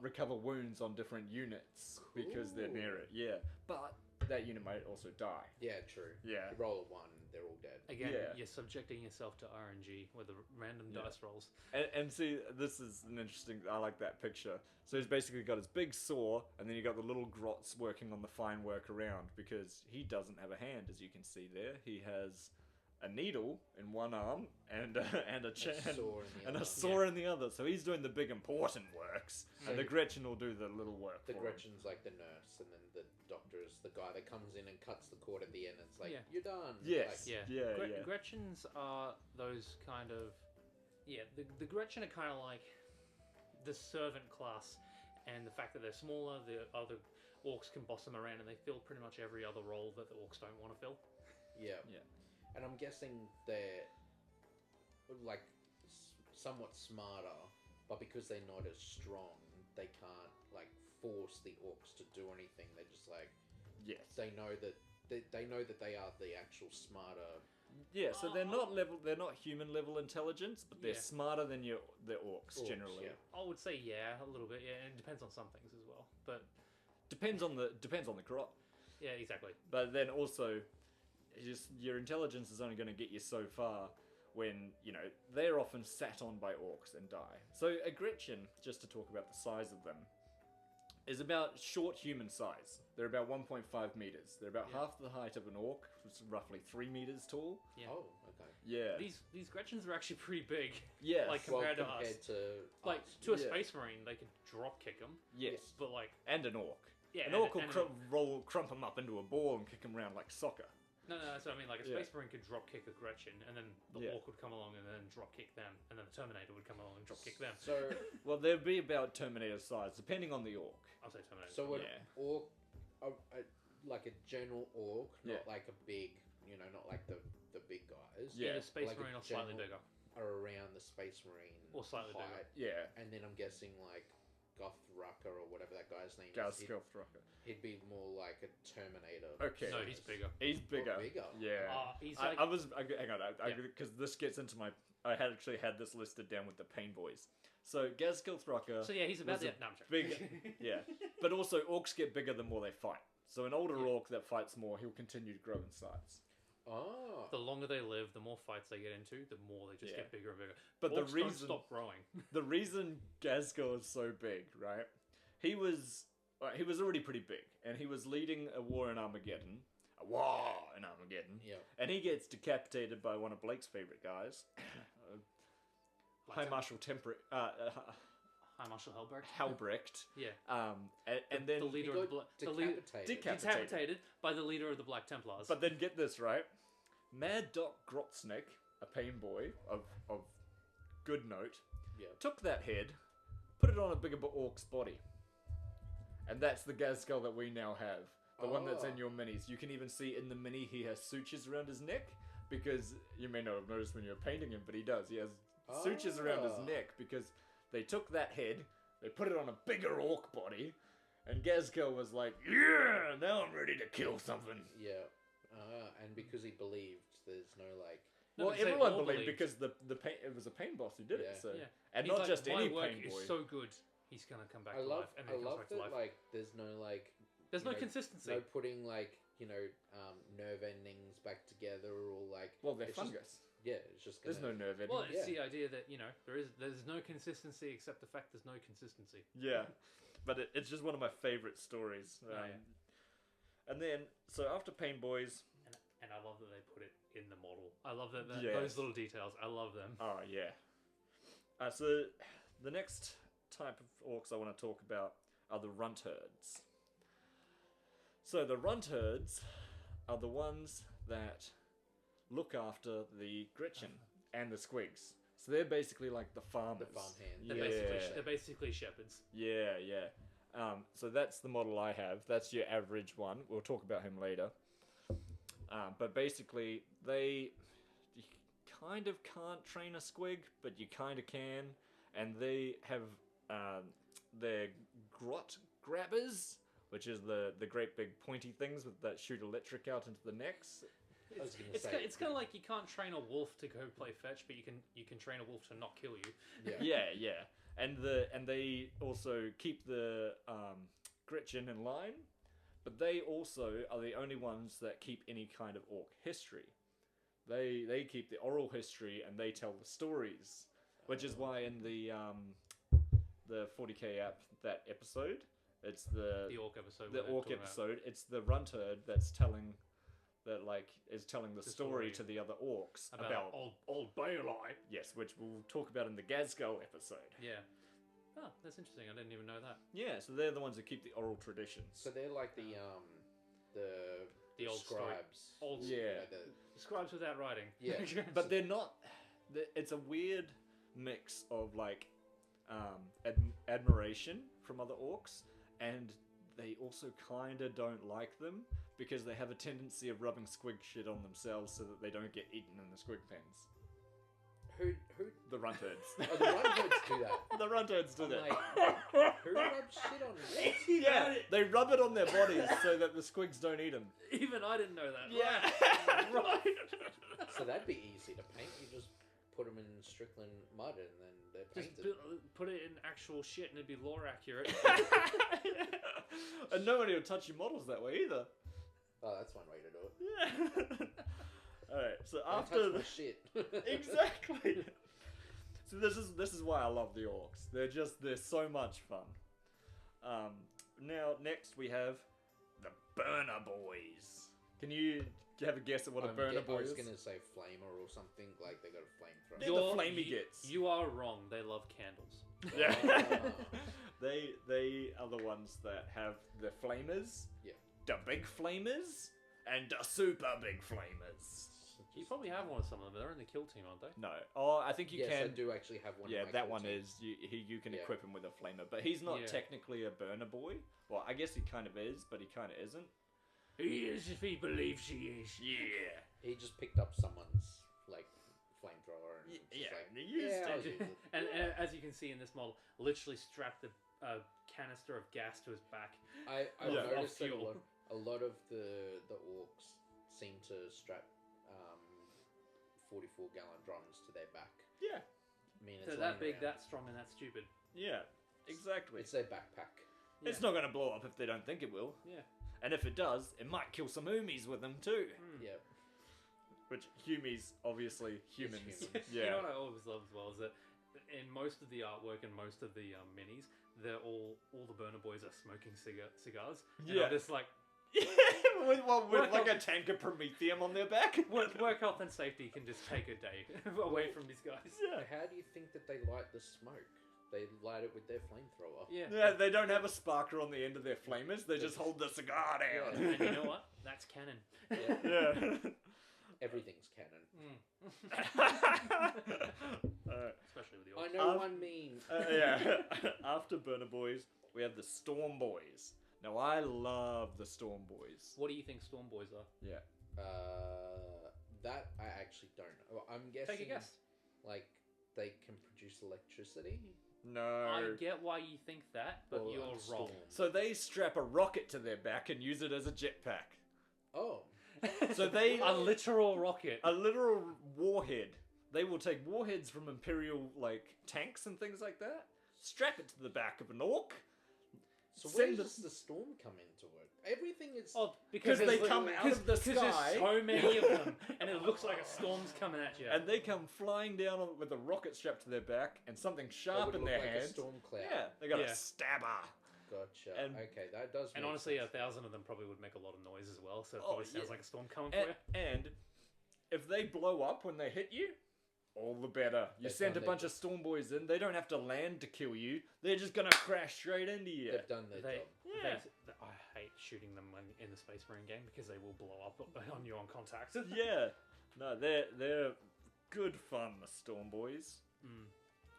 recover wounds on different units because they're near it. Yeah, but that unit might also die. Yeah, true. Yeah. You roll a 1, they're all dead. Again, Yeah. you're subjecting yourself to RNG with the random Yeah. dice rolls. And see, this is an interesting. I like that picture. So he's basically got his big saw, and then you got the little grots working on the fine work around because he doesn't have a hand, as you can see there. He has a needle in one arm and a chain saw in the and a other. saw in the other. So he's doing the big important works, So and the Gretchen will do the little work. The for him. Gretchen's like the nurse, and then the doctor is the guy that comes in and cuts the cord at the end. And it's like, Yeah. you're done. Yes. Like, Yeah, Yeah. Gretchens are those kind of, the Gretchen are kind of like the servant class, and the fact that they're smaller, the other orcs can boss them around, and they fill pretty much every other role that the orcs don't want to fill. yeah. Yeah. And I'm guessing they're like somewhat smarter, but because they're not as strong, they can't like force the orcs to do anything. They're just like Yes. they know that they are the actual smarter. Yeah. So they're not level. They're not human level intelligence, but they're Yeah. smarter than the orcs Orcs, generally. yeah. I would say a little bit, and it depends on some things as well. But Depends on the grot. yeah, exactly. But then also, just your intelligence is only going to get you so far when, they're often sat on by orcs and die. So a Gretchen, just to talk about the size of them, is about short human size. They're about 1.5 meters. They're about Yeah. half the height of an orc, which is roughly 3 meters tall. Yeah. Oh, okay. Yeah. These Gretchens are actually pretty big. Yes. like, Well, Compared to compared to Like us. to a Yeah. space marine, they could drop kick them, yes. but like And an orc. yeah, An and- orc will and- crump them up into a ball and kick them around like soccer. No, that's what I mean. Like a Yeah. space marine could drop kick a Gretchen, and then the Yeah. orc would come along and then drop kick them, and then the Terminator would come along and drop kick them. So Well, they'd be about Terminator size, depending on the orc. I'll say Terminator. so an Yeah. orc, like a general orc, not Yeah. like a big, not like the big guys. Yeah. Either space like a marine or slightly general- bigger, Are around the space marine or slightly bigger. height. Yeah. And then I'm guessing like Gothrucker or whatever that guy's name Gaz is. Skilfthrucker. He'd be more like a Terminator. Okay. No, he's bigger. He's bigger. bigger. Yeah. He's I, like I was hang on, Yeah. because this gets into my. I had actually had this listed down with the Pain Boys. So Gaz Skilfthrucker, so yeah, he's about was the a no, I'm joking. big, yeah, but also orcs get bigger the more they fight. So an older orc that fights more, he'll continue to grow in size. Oh. The longer they live, the more fights they get into, the more they just Yeah. get bigger and bigger. But the Orcs don't reason stop growing. the reason Gazgul is so big, right? He was already pretty big, and he was leading a war in Armageddon. A war in Armageddon. Yeah. And he gets decapitated by one of Blake's favorite guys, High Marshal High Marshal Helberg. Halbrecht. Yeah. And then the leader He of the got Black decapitated. decapitated by the leader of the Black Templars. But then get this, right? Mad Doc Grotznick, a pain boy of good note, Yeah. took that head, put it on a bigger orc's body. And that's the Gazgul that we now have. The one that's in Oh. your minis. You can even see in the mini he has sutures around his neck, because you may not have noticed when you're painting him, but he does. He has sutures around his Ah. neck because they took that head, they put it on a bigger orc body, and Gazgul was like, yeah, now I'm ready to kill something. Yeah. And because he believed, there's no like. No, Well, but they everyone all believed believed. because it was a pain boss who did Yeah. it. So, Yeah. and He's not like, just my any work pain boy. is so good, he's gonna come back I to love. life, and I then he comes love back to that. life. Like, there's no like. There's no you know, consistency. No putting like nerve endings back together or like. Well, they're it's just- fungus. Yeah, it's just. There's no Gonna, nerve ending. Well, it's Yeah. the idea that there's no consistency except the fact there's no consistency. Yeah, but it's just one of my favorite stories. Oh, yeah. And then, so after Pain Boys, And I love that they put it in the model. I love that Yes. those little details. I love them. oh yeah. So the next type of orcs I want to talk about are the runt herds. So the runt herds are the ones that look after the Gretchen and the squigs. So they're basically like the farmers. The farmhands. They're basically shepherds. Yeah. So that's the model I have. That's your average one. We'll talk about him later. But basically, you kind of can't train a squig, but you kind of can. And they have their grot grabbers, which is the great big pointy things that shoot electric out into the necks. It's kind of like you can't train a wolf to go play fetch, but you can train a wolf to not kill you. Yeah. And they also keep the Gretchen in line, but they also are the only ones that keep any kind of orc history. They keep the oral history and they tell the stories, which is why in the 40k app, that episode, it's the orc episode. The orc episode. It's the runt herd that's telling the story to the other orcs about old Baelai. Yes, which we'll talk about in the Gazgo episode. Yeah. Oh, that's interesting. I didn't even know that. Yeah, so they're the ones that keep the oral traditions. So they're like the old scribes. The scribes without writing. Yeah. But they're not. It's a weird mix of like admiration from other orcs, and they also kind of don't like them because they have a tendency of rubbing squig shit on themselves so that they don't get eaten in the squig pens. Who? The runt herds. Oh, the runt herds do that. The runt herds do that. Like, who rubs shit on what? Yeah, they rub it on their bodies so that the squigs don't eat them. Even I didn't know that. Yeah. Right. So that'd be easy to paint. You just put them in Strickland mud and then they're Just painted. put it in actual shit and it'd be lore accurate. And nobody will touch your models that way either. Oh, that's one way to do it. Yeah. Alright, so Don't after touch my shit. Exactly. So this is why I love the orcs. They're so much fun. Now next we have the burner boys. Can you have a guess at what a burner boy I was is? gonna say flamer or something, like they got a flamethrower. They're the flamey gits. You are wrong. They love candles. Yeah. Ah. They are the ones that have the flamers. Yeah. The big flamers and the super big flamers. You probably have one of some of them. They're in the kill team, aren't they? No. Oh, I think you Yes, can. I do actually have one. Yeah, in my that kill one team. is. You can Yeah. equip him with a flamer, but he's not Yeah. technically a burner boy. Well, I guess he kind of is, but he kind of isn't. He is if he believes he is. Yeah. He just picked up someone's like flamethrower and just Yeah, like, he used yeah, it. I'll use it. And as you can see in this model, literally strapped a canister of gas to his back. I've Yeah. noticed that Fuel. a lot of the orcs seem to strap 44-gallon drums to their back. Yeah. I mean, They're it's that laying big, around. that strong, and that stupid. Yeah. Exactly. It's their backpack. It's not going to blow up if they don't think it will. Yeah. And if it does, it might kill some humies with them too. Yeah. Which humies, obviously, humans. humans. Yeah. You know what I always love as well is that in most of the artwork and most of the minis, they're all the burner boys are smoking cigars. And Yeah. I'm just like, with Work like out- a tank of promethium on their back. work health and safety can just take a day away from these guys. Yeah. How do you think that they light the smoke? They light it with their flamethrower. Yeah. Yeah, they don't have a sparker on the end of their flamers. They just hold the cigar down. Yeah. And you know what? That's canon. Yeah. Yeah. Everything's canon. Alright. Especially with the I orcs. know one meme. Yeah. After Burner Boys, we have the Storm Boys. Now, I love the Storm Boys. What do you think Storm Boys are? Yeah. That I actually don't know. Well, I'm guessing. Take a guess. Like they can produce electricity. No. I get why you think that, but Or, you're storm. wrong. So they strap a rocket to their back and use it as a jetpack. Oh. So they... A literal rocket. A literal warhead. They will take warheads from Imperial, like, tanks and things like that, strap it to the back of an orc. So Send where the- does the storm come into it? Everything is. Oh, Because they there's come literally- out of the Because sky. there's so many of them, and it looks like a storm's coming at you. And they come flying down with a rocket strapped to their back and something They sharp would in look their like a hands. storm cloud. Yeah, they got Yeah. a stabber. Gotcha. And- Okay, that does. And make honestly, sense. 1,000 of them probably would make a lot of noise as well, so it Oh, probably sounds yeah. like a storm coming for you. And if they blow up when they hit you, all the better. You They've sent a done bunch their- of storm boys in. They don't have to land to kill you. They're just gonna crash straight into you. They've done their job. Yeah. I hate shooting them in the Space Marine game because they will blow up on you on contact. Yeah. No, they're good fun, the storm boys.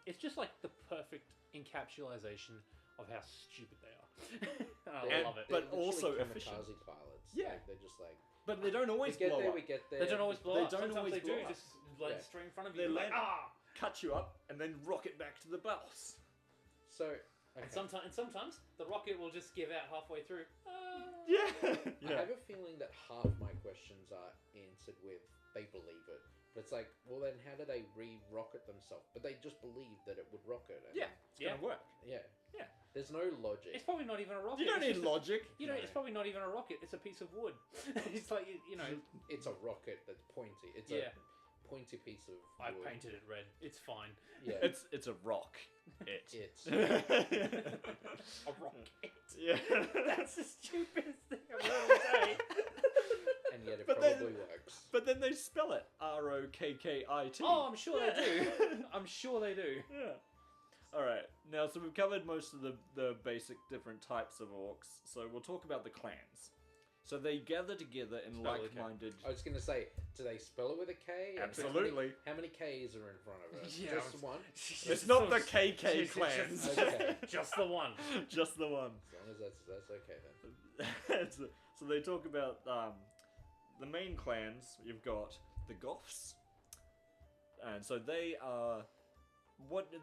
It's just like the perfect encapsulation of how stupid they are. I And- love it. but They're literally also kamikaze efficient. pilots. Yeah. Like, they're just like, But they don't we always get blow there, up. we get there. They don't always blow They up. don't Sometimes always they blow do, up. just like Yeah. straight in front of They you. Like, land- Cut you up and then rocket back to the boss. So, okay. And sometimes the rocket will just give out halfway through. Yeah. I have a feeling that half my questions are answered with they believe it. But it's like, well then how do they re-rocket themselves? But they just believe that it would rocket. And Yeah, it's gonna work. Yeah. Yeah. There's no logic. It's probably not even a rocket. You don't it's need just logic. You know, it's probably not even a rocket. It's a piece of wood. It's like you know. It's a rocket that's pointy. It's Yeah. a pointy piece of I wood. painted it red. It's fine. Yeah. It's a rock. It's. A rocket. Yeah. That's the stupidest thing I've ever say. And yet it But probably then- works. But then they spell it ROKKIT. Oh, I'm sure Yeah. they do. I'm sure they do. Yeah. All right. Now, so we've covered most of the basic different types of orcs. So we'll talk about the clans. So they gather together in Spell it with a K. like-minded. I was going to say, do they spell it with a K? And Absolutely. How many Ks are in front of it? Yeah, Just one? It's not the KK clans. Okay. Just the one. Just the one. As long as that's okay then. So they talk about the main clans. You've got the Goths, and so they are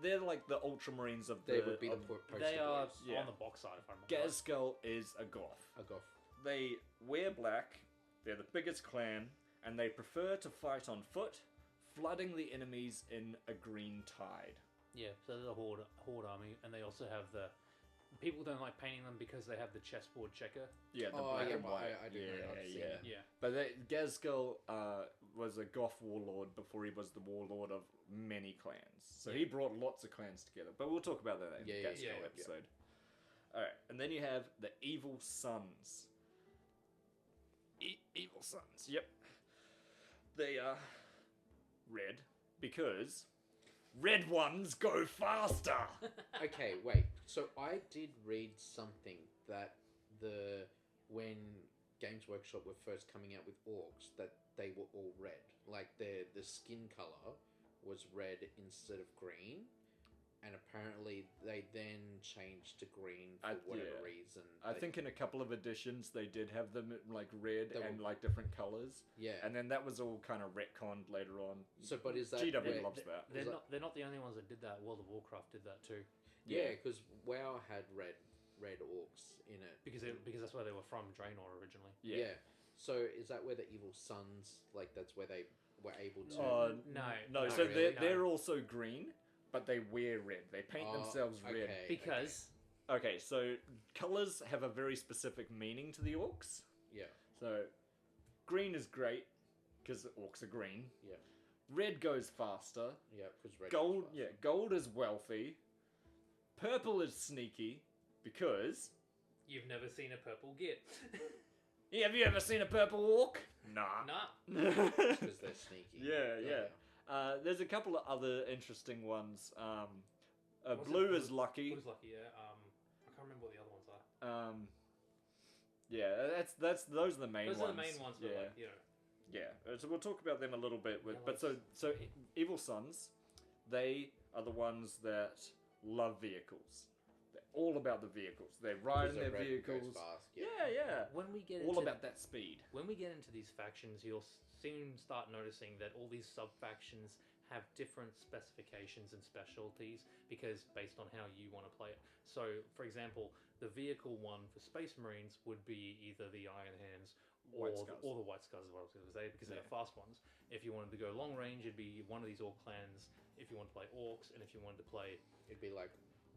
they're like the Ultramarines of the. They would be the of- poster They are boys. Yeah. on the box side, if I remember. Gazskull is a Goth. A Goth. They wear black. They're the biggest clan, and they prefer to fight on foot, flooding the enemies in a green tide. Yeah, so they're the horde army, and they also have the. People don't like painting them because they have the chessboard checker. Yeah, the Oh, black yeah, and white. I do know that. I've seen it. Yeah. But Gazskull was a Goth warlord before he was the warlord of many clans. So he brought lots of clans together. But we'll talk about that in the Yeah, Gazskull yeah. episode. Alright, and then you have the Evil Sons. Evil Sons, yep. They are red because red ones go faster! Okay, wait. So I did read something that when Games Workshop were first coming out with orcs, that they were all red. Like the skin color was red instead of green, and apparently they then changed to green for whatever reason. I think in a couple of editions they did have them like red They and were- like different colors. Yeah. And then that was all kind of retconned later on. So, but is that GW where- loves that. They're not the only ones that did that. World of Warcraft did that too. Yeah, because WoW had red orcs in it. Because that's where they were from, Draenor originally. Yeah. So is that where the Evil Sons, like that's where they were able to? No, no. not So really, they're also green, but they wear red. They paint Oh, themselves red. okay. Because Okay, so colors have a very specific meaning to the orcs. Yeah. So green is great because orcs are green. Yeah. Red goes faster. Yeah, because red. Gold, goes faster. yeah, gold is wealthy. Purple is sneaky because. you've never seen a purple git. Yeah, have you ever seen a purple orc? Nah. Nah. Because they're sneaky. Yeah. There's a couple of other interesting ones. Was it Blue is blue? lucky. Blue's lucky, yeah. I can't remember what the other ones are. Yeah, that's those are the main Those ones. are the main ones, but Yeah. like, you know. Yeah, so we'll talk about them a little bit. With, Yeah, but so Evil Sons, they are the ones that love vehicles. They're all about the vehicles. They ride in their Red goes vehicles. fast, Yeah. When we get All into about that speed. when we get into these factions, you'll soon start noticing that all these sub factions have different specifications and specialties because based on how you want to play it. So, for example, the vehicle one for Space Marines would be either the Iron Hands or the White Scars, is what I was going to say, because they're fast ones. If you wanted to go long range, it'd be one of these Orc clans. If you wanted to play Orcs, and if you wanted to play It'd be like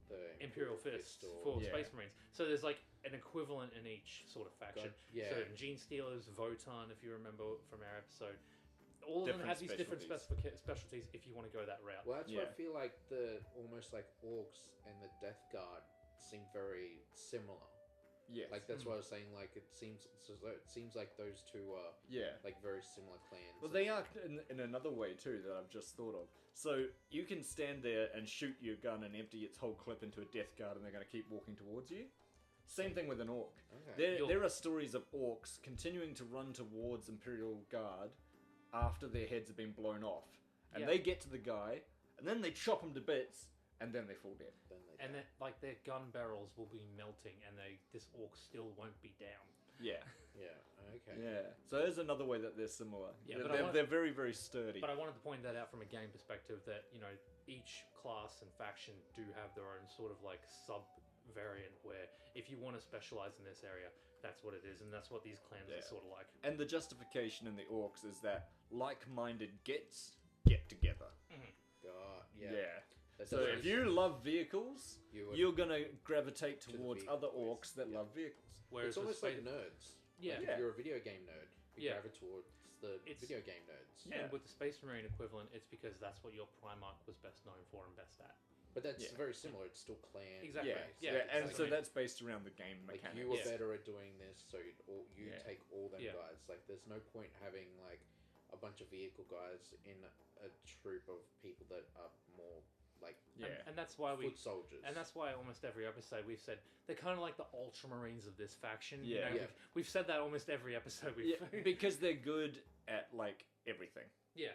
the Imperial Fist or- for Yeah. Space Marines. So there's like an equivalent in each sort of faction. Yeah. So Gene Stealers, Votan, if you remember from our episode, all of them Different have these different specialties. specialties if you want to go that route. Well, that's why I Yeah. feel like the almost like orcs and the Death Guard seem very similar. Yes. Like that's why I was saying. Like it seems like those two are Yeah. like very similar clans. Well, they are in another way too that I've just thought of. So you can stand there and shoot your gun and empty its whole clip into a death guard, and they're going to keep walking towards you. Same thing with an orc. Okay. There are stories of orcs continuing to run towards Imperial Guard after their heads have been blown off, and they get to the guy, and then they chop him to bits, and then they fall dead. And then, like, their gun barrels will be melting, and this orc still won't be down. Yeah. Yeah. Okay. Yeah. So there's another way that they're similar. Yeah, they're, but they're very, very sturdy. But I wanted to point that out from a game perspective that, you know, each class and faction do have their own sort of, like, sub-variant where if you want to specialize in this area, that's what it is, and that's what these clans are sort of like. And the justification in the orcs is that like-minded get together. Yeah. So if you love vehicles, you're gonna gravitate towards other orcs that love vehicles. It's Whereas almost like nerds. Yeah. Like if you're a video game nerd, you gravitate towards the It's- video game nerds. Yeah. And with the Space Marine equivalent, it's because that's what your Primarch was best known for and best at. But that's very similar. It's still clan. Exactly. based. Yeah, and exactly. so that's based around the game Like mechanics. you are better at doing this, so you take all them Yeah. guys. Like there's no point having like a bunch of vehicle guys in a troop of people that are more like And that's why foot soldiers. And that's why almost every episode we've said they're kind of like the Ultramarines of this faction. You Yeah. know, Yeah. we've said that almost every episode. We've because they're good at like everything. yeah,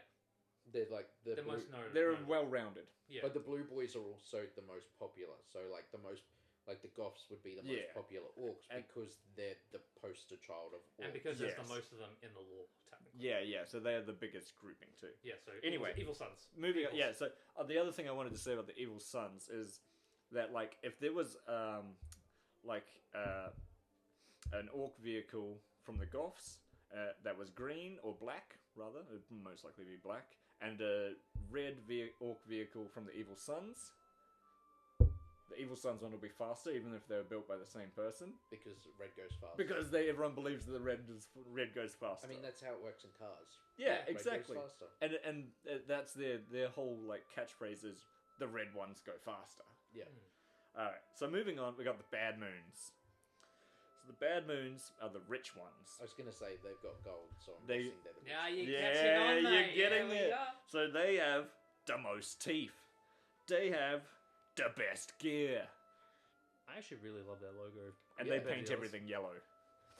they're like the they're blue, most known. They're known. well-rounded. Yeah, but the blue boys are also the most popular. So like the most like the Goths would be the most Yeah. popular orcs And- because they're the poster child of orcs. and because there's Yes. the most of them in the lore, technically. Yeah. So they're the biggest grouping too. Yeah. So Anyway. Evil Sons. Moving on, Evils. yeah. So the other thing I wanted to say about the Evil Sons is that, like, if there was an orc vehicle from the Goths that was green or black, rather, it would most likely be black, and a red orc vehicle from the Evil Sons, the Evil Sons one will be faster, even if they were built by the same person, because red goes fast. because everyone believes that the red goes faster. I mean that's how it works in cars. yeah, Red exactly. goes faster. And that's their whole like catchphrase is the red ones go faster. Yeah. Alright, so moving on, we got the Bad Moons. So the Bad Moons are the rich ones. I was gonna say they've got gold, so I'm They- guessing they're the Now rich. you're catching on, you're mate. getting Yeah, we there. are. So they have the most teeth. They have the best gear. I actually really love their logo. And Yeah, they paint Fabulous. everything yellow.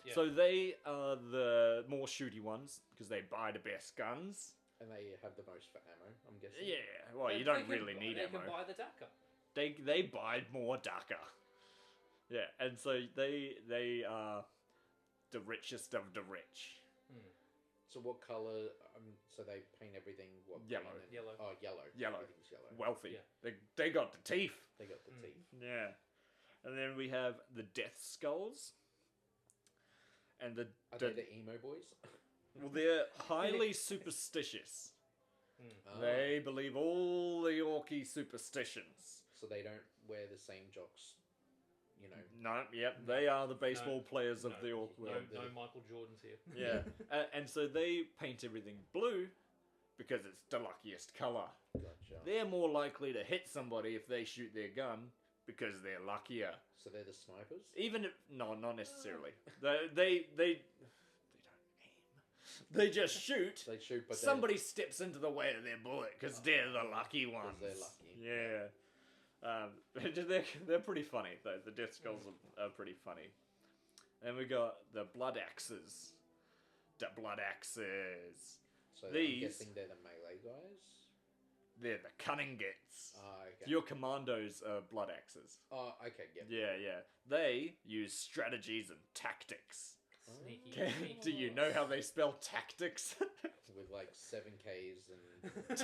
Yeah. So they are the more shooty ones, because they buy the best guns. And they have the most for ammo, I'm guessing. Yeah, well, you They don't can- really need They ammo. can buy the Dakar. They buy more Dakar. Yeah, and so they are the richest of the rich. So what color? So they paint everything what? Yellow. green and- Yellow. Oh, yellow. Yellow. Everything's yellow. Wealthy. Yeah. They got the teeth. They got the teeth. Yeah. And then we have the Death Skulls. And Are they the emo boys? well, they're highly superstitious. Ah, They believe all the Orky superstitions. So they don't wear the same jocks. You know. No, yep, they are the baseball players of the Orc No, world. no Michael Jordan's here. Yeah, and so they paint everything blue because it's the luckiest color. Gotcha. They're more likely to hit somebody if they shoot their gun because they're luckier. So they're the snipers. Even if no, not necessarily. They don't aim. They just shoot. They shoot, but Somebody steps into the way of their bullet because they're the lucky ones. they're lucky. Yeah. They're pretty funny though. The Death Skulls are pretty funny. Then we got the Blood Axes. The Blood Axes. So These- I'm guessing they're the melee guys. They're the cunning gits. Ah, okay. Your commandos are Blood Axes. Oh, okay, yeah. Yeah. They use strategies and tactics. Sneaky. Okay, do you know how they spell tactics? With like 7 Ks and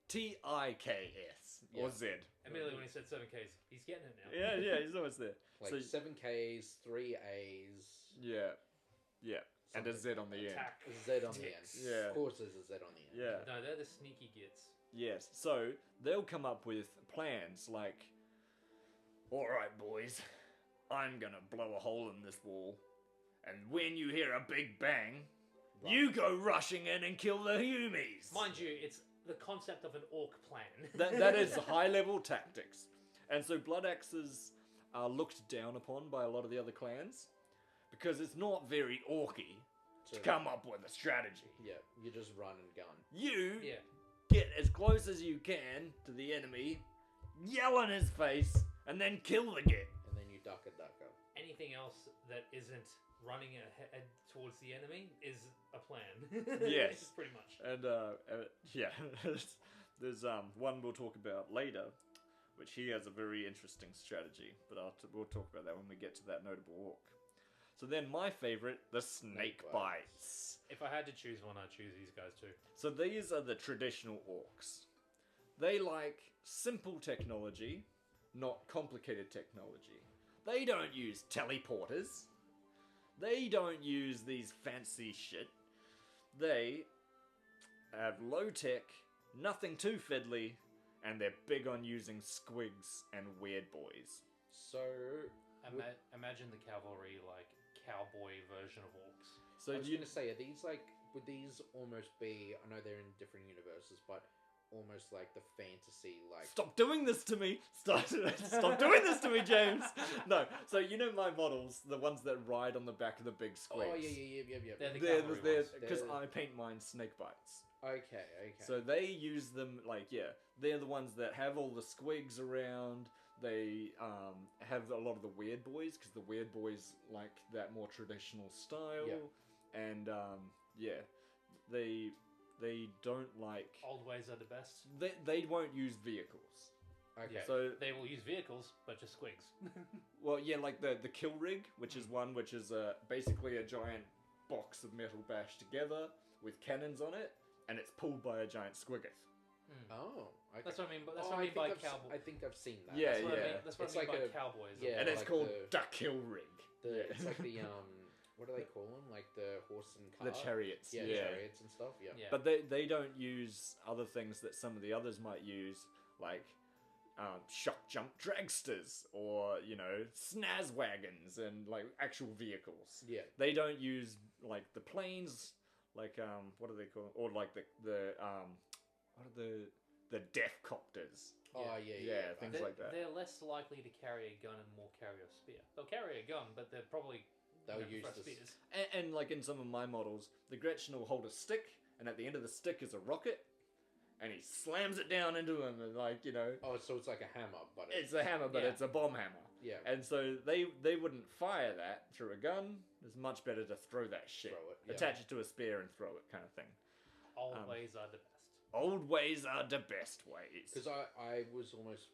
TAKTIKS or Yeah. Z. Immediately when he said 7Ks, he's getting it now. Yeah, he's always there. like So 7 Ks, 3 As, yeah, and a Z on the end. Attack. a Z on the end. Yeah. Of course, there's a Z on the end. Yeah. No, they're the sneaky gits. Yes. So they'll come up with plans like, "All right, boys, I'm gonna blow a hole in this wall, and when you hear a big bang, you go rushing in and kill the humies." Mind you, it's the concept of an orc plan. That is high level tactics, and so blood axes are looked down upon by a lot of the other clans because it's not very orky to come up with a strategy. Yeah, you just run and gun. You Yeah. get as close as you can to the enemy, yell in his face, and then kill the git. And then you duck a ducker. Anything else that isn't running ahead towards the enemy is a plan. Yes. Pretty much. And yeah, there's one we'll talk about later, which he has a very interesting strategy, but we'll talk about that when we get to that notable orc. So then my favorite, the snake bites. If I had to choose one, I'd choose these guys too. So these are the traditional orcs. They like simple technology, not complicated technology. They don't use teleporters. They don't use these fancy shit. They have low tech, nothing too fiddly, and they're big on using squigs and weird boys. So Imagine the cavalry, like, cowboy version of orcs. I was going to say, are these like, would these almost be, I know they're in different universes, but almost like the fantasy, like... Stop doing this to me! Stop doing this to me, James! No, so you know my models, the ones that ride on the back of the big squigs? Oh, yeah. They're the cavalry ones. Because I paint mine snake bites. Okay. So they use them, like, they're the ones that have all the squigs around. They have a lot of the weird boys, because the weird boys like that more traditional style. Yeah. And, they don't like... Old ways are the best. They won't use vehicles. Okay. Yeah, So they will use vehicles, but just squigs. well, yeah, like the kill rig, which is one which is basically a giant box of metal bashed together with cannons on it, and it's pulled by a giant squiggith. Oh, okay. That's what I mean. That's what I mean by cowboy. I think I've seen that. Yeah, That's what I mean. That's what It's I mean like by a- cowboys. yeah. And it's like called the- the kill rig. It's like the what do they call them? Like the horse and The cart? chariots. Yeah, Yeah. chariots and stuff. Yeah. Yeah. But they don't use other things that some of the others might use, like shock jump dragsters or snaz wagons and like actual vehicles. Yeah. They don't use like the planes, like what are they called? Or like the what are the death copters? Oh yeah. things like that. They're less likely to carry a gun and more carry a spear. They'll carry a gun, but they're probably They'll use for this. spears. And like in some of my models, the Gretchen will hold a stick, and at the end of the stick is a rocket, and he slams it down into him, and Oh, so it's like a hammer, but it's a hammer, but Yeah. it's a bomb hammer. yeah. And so they wouldn't fire that through a gun. It's much better to throw that shit, Throw it, yeah. attach it to a spear, and throw it, kind of thing. Old ways are the best. Old ways are the best ways. Because I was almost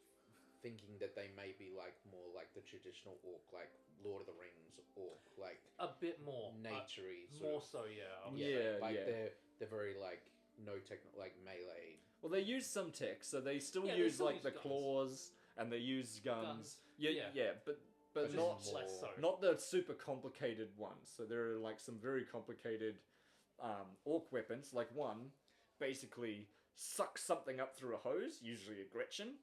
thinking that they may be like more like the traditional orc, like Lord of the Rings orc, like A bit more. naturey. sort More of. so, yeah. I would Yeah, say. like yeah. they're very like no like melee. Well, they use some tech, so they still Yeah, they use still like use the guns. claws, and they use guns. Guns. Yeah, Yeah. but But not just less so. not the super complicated ones. So there are like some very complicated orc weapons. Like one basically sucks something up through a hose, usually a Gretchen,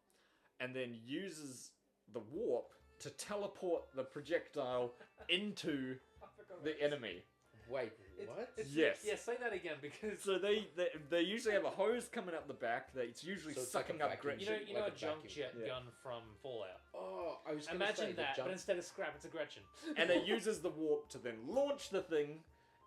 and then uses the warp to teleport the projectile into I forgot the about this. enemy. Wait, what? Yes. Yeah, say that again because So they usually have a hose coming up the back that it's usually So it's like sucking a up vacuum Gretchen. you know like a a jump vacuum. jet Yeah. gun from Fallout. Oh, I was gonna say Imagine the that, jump. but instead of scrap, it's a Gretchen. And it uses the warp to then launch the thing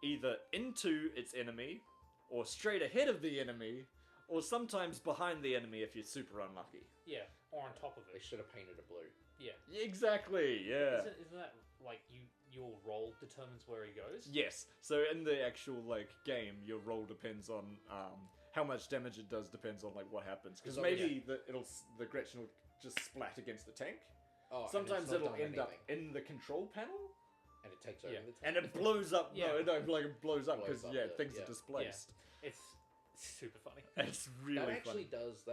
either into its enemy, or straight ahead of the enemy, or sometimes behind the enemy if you're super unlucky. Yeah, or on top of They it. should have painted it blue. Yeah. Exactly, yeah. Isn't that like your roll determines where he goes? Yes, so in the actual game, your roll depends on how much damage it does depends on what happens. Because 'Cause maybe the Gretchen will just splat against the tank. Oh, and Sometimes it's not it'll done end up anything. in the control panel, and it takes over Yeah. the tank. and it blows up. Yeah. No, it blows up because Blows up, things yeah. are displaced. It's super funny. It's really that actually funny. does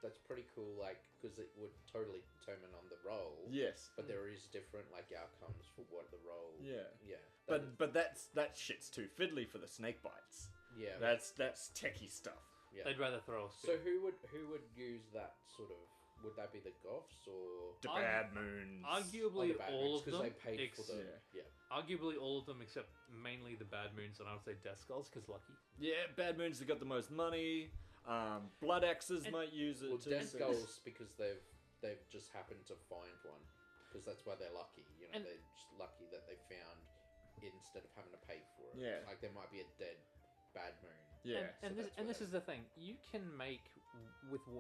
that's pretty cool, because it would totally determine on the roll. Yes. But there is different outcomes for what the roll. Yeah. Yeah. But that shit's too fiddly for the snake bites. yeah. That's techie stuff. yeah. They'd rather throw a So spear. who would use that sort of? Would that be the Goths or The Argu- bad moons. Arguably the bad all of because them. they paid for the Yeah. Arguably all of them except mainly the bad moons, and I would say Death Skulls because lucky. Yeah, bad moons have got the most money. Blood axes And- might use it Well, too. Death so- Skulls because they've just happened to find one. because that's why they're lucky. You know, And- they're just lucky that they found it instead of having to pay for it. Yeah. Like there might be a dead bad moon. Yeah. And So this that's what is the thing. You can make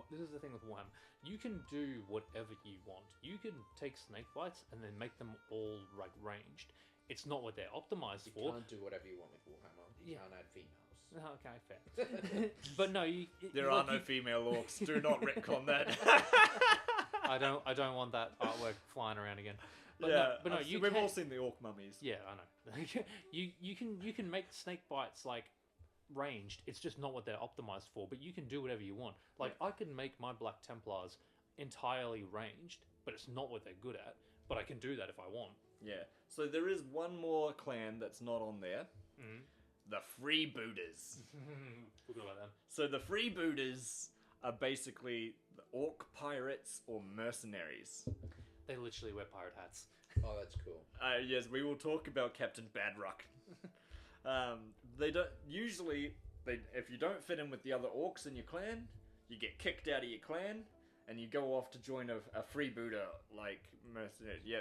this is the thing with Warhammer. You can do whatever you want. You can take snake bites and then make them all like ranged. It's not what they're optimized You for. can't do whatever you want with Warhammer. You Yeah. can't add females. Okay, fair. But no, There are no female orcs. Do not retcon that. I don't want that artwork flying around again. But yeah, no, but no, we've can, all seen the orc mummies. Yeah, I know. you can make snake bites like ranged. It's just not what they're optimized for. But you can do whatever you want. Like I can make my Black Templars entirely ranged, but it's not what they're good at. But I can do that if I want. Yeah. So there is one more clan that's not on there. Mhm. The Freebooters. Forgot about them. So the Freebooters are basically the orc pirates or mercenaries. They literally wear pirate hats. Oh, that's cool. Yes, we will talk about Captain Badruck. They don't usually. If you don't fit in with the other orcs in your clan, you get kicked out of your clan, and you go off to join a freebooter like mercenary. Yeah,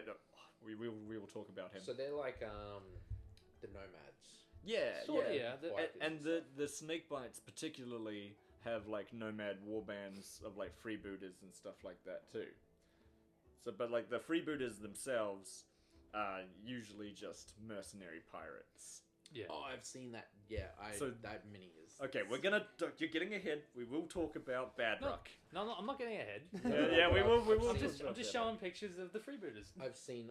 we will talk about him. So they're like the nomads. Yeah, Sort of, yeah. yeah. Vikings And stuff. the snakebites particularly have like nomad warbands of like freebooters and stuff like that too. So, but like the freebooters themselves are usually just mercenary pirates. Yeah. Oh, I've seen that. Yeah, So- that mini is. Okay, you're getting ahead. We will talk about Badruck. No, I'm not getting ahead. Yeah, we will. We will. I'm talk just about Badruck. showing pictures of the freebooters. I've seen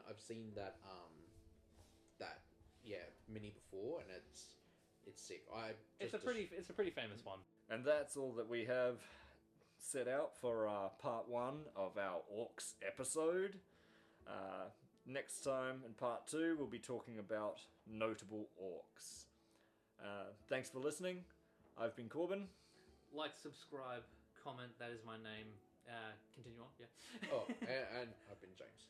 that mini before, and it's sick. It's a pretty famous one. And that's all that we have set out for part 1 of our Orks episode. Next time in part 2, we'll be talking about notable orcs. Thanks for listening. I've been Corbin. Like, subscribe, comment. That is my name. Continue on. Yeah. Oh, and I've been James.